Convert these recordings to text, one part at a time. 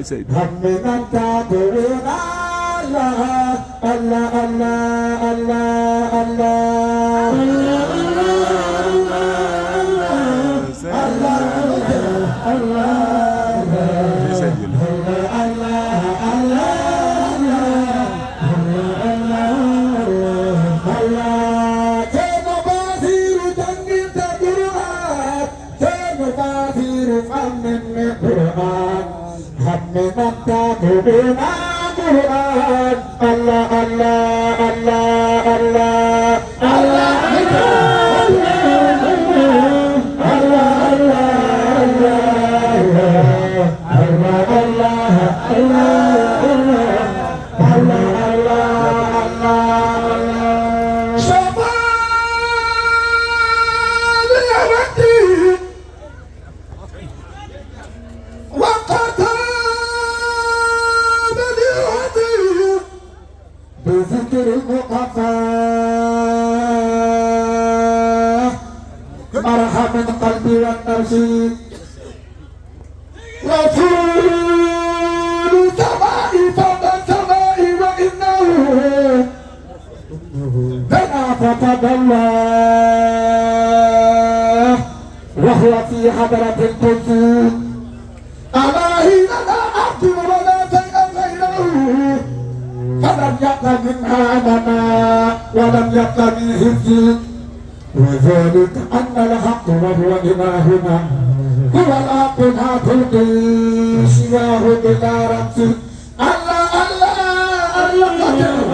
Said. مرحبا قلبي والنرشيد رسول سمائي فوق السماء وإنه دنا فتدلى وهو في حضرة القدس ألا حين لا أقدر ولا شيئا غيره فلم يبق منها أمنا ولم يبق من حفظ وذلك أن الحق وهو إلهنا هو الحق لا تلقي سواه بلا رمز الله الله الله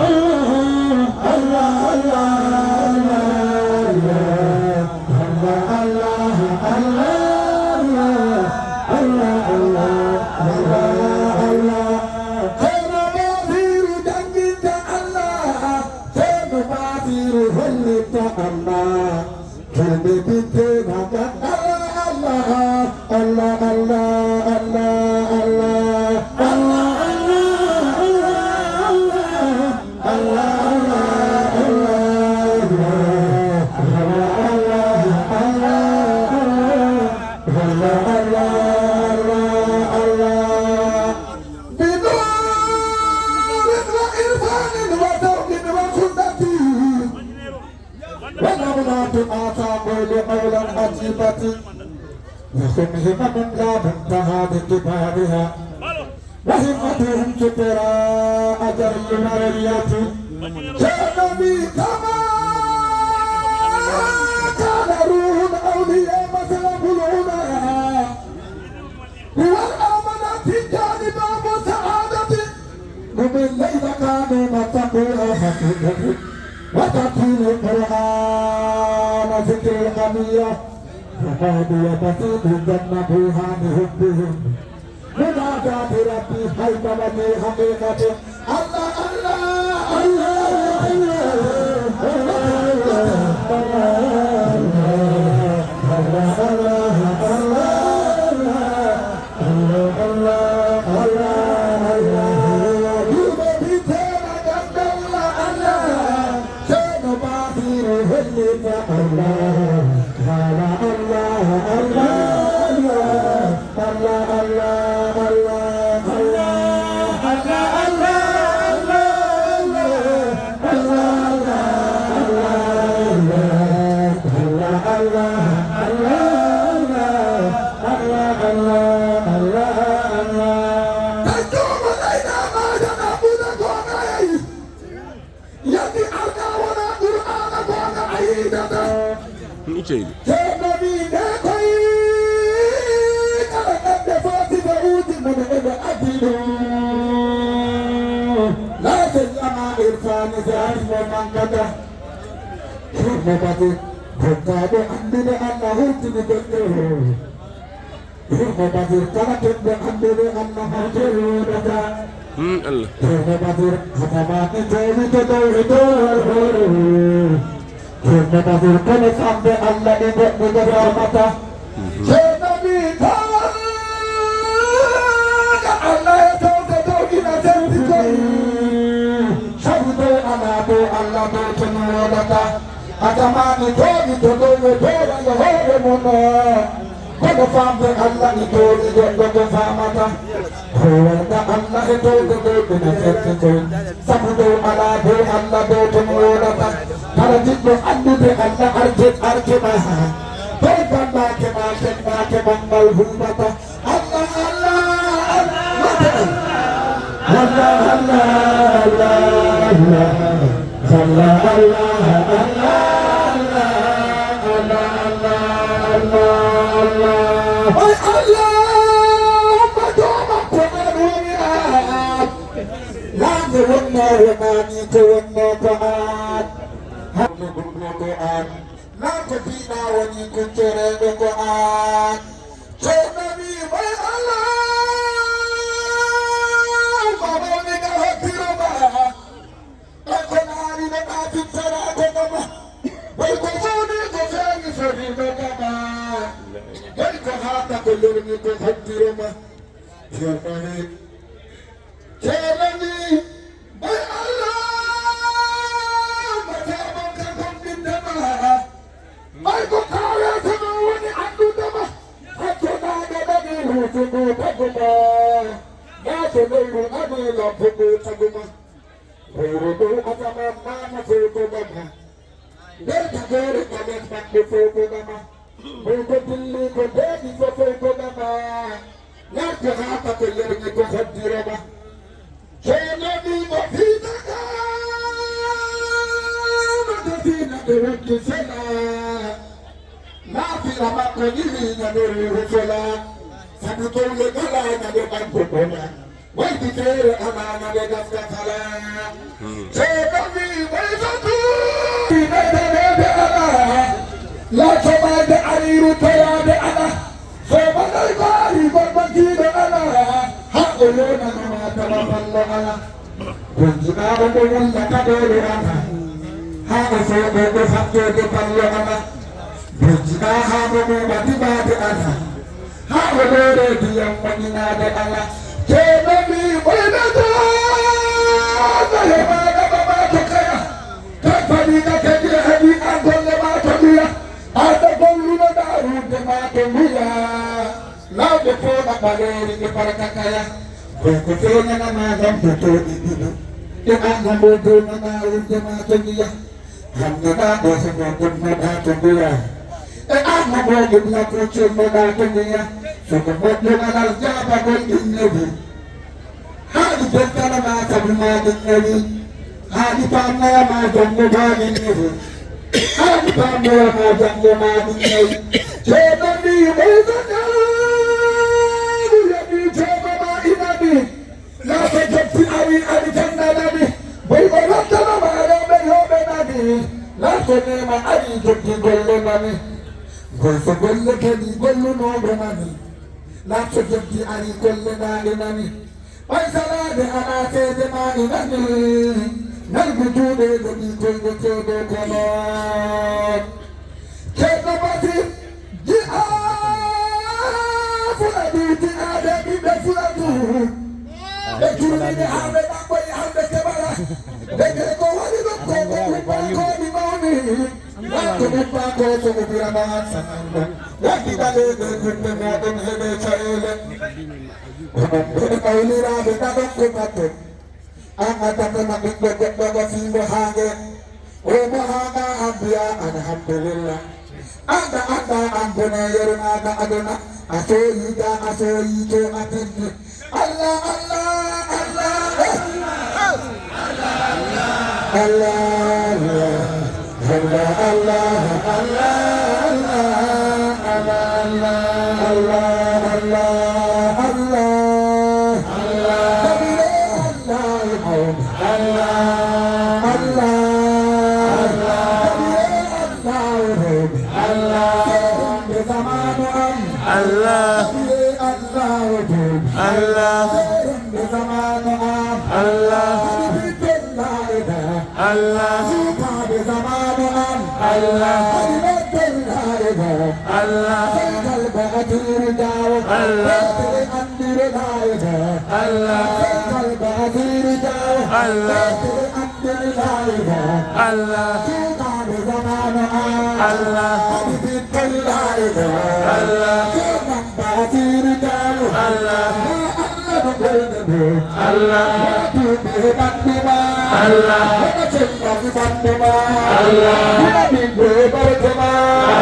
قولا عجيبة وهم همم لا منتهى لكبارها وهمتهم كبرى أجر المرية كانوا بي كما كان روح أولياء مثلا العلماء هو الأمنة في جانب أبو سعادة هم الليل كانوا متقوها حقيقة وتقول القرآن ذكر الغنية فقالوا وبسيط الجنة برهان حبهم مناجاة ربي حيثمة حقيقة الله الله kono famde Allah ito di goɗɗo ko famata wonda Allah ito de goɗɗina ferti koy sabu dow ala dow Allah dow ton wonata kala jiɗɗo andude Allah arkema dow gandake ma keɓnake bangal hulmata Allah Allah Allah Allah Allah Allah Allah Tubi Bandima Allah Chennavi Bandima Allah Binde Barkema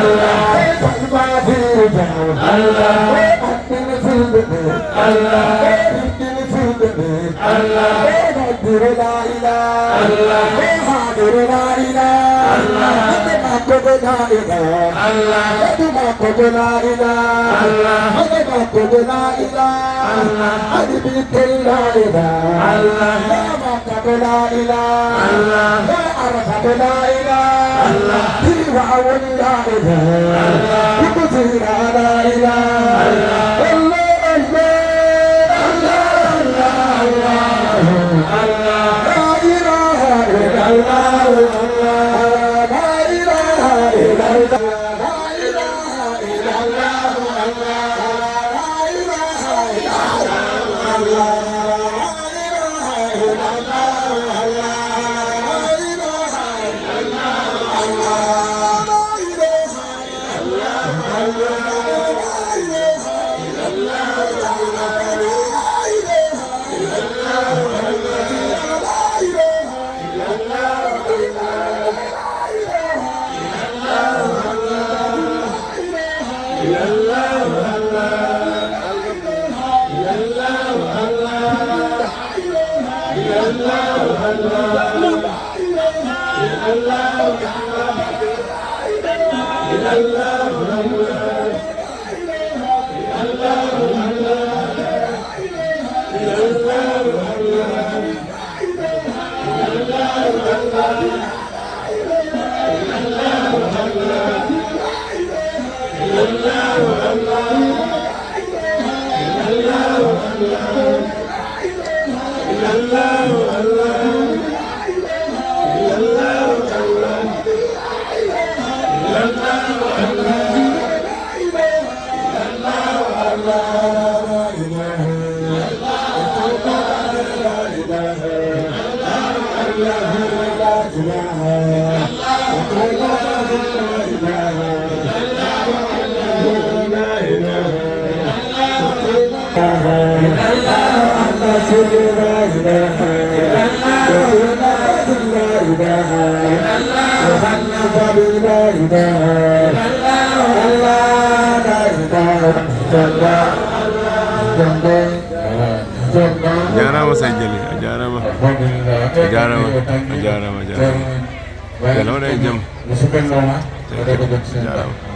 Allah Salma Firja Allah Abdul Fulde Allah Abdul Fulde Allah Hadir la ilaha Allah Hadir la ilaha Allah Ko la ilaha Allah ko la ilaha Allah ko la ilaha Allah Adbi la ilaha Allah ko la ilaha Allah Arfa la ilaha Allah Wa awal la ilaha Allah Kubira la ilaha Allah Jarama Sanjali, jarama, jarama. Kalau ada jam, jarama.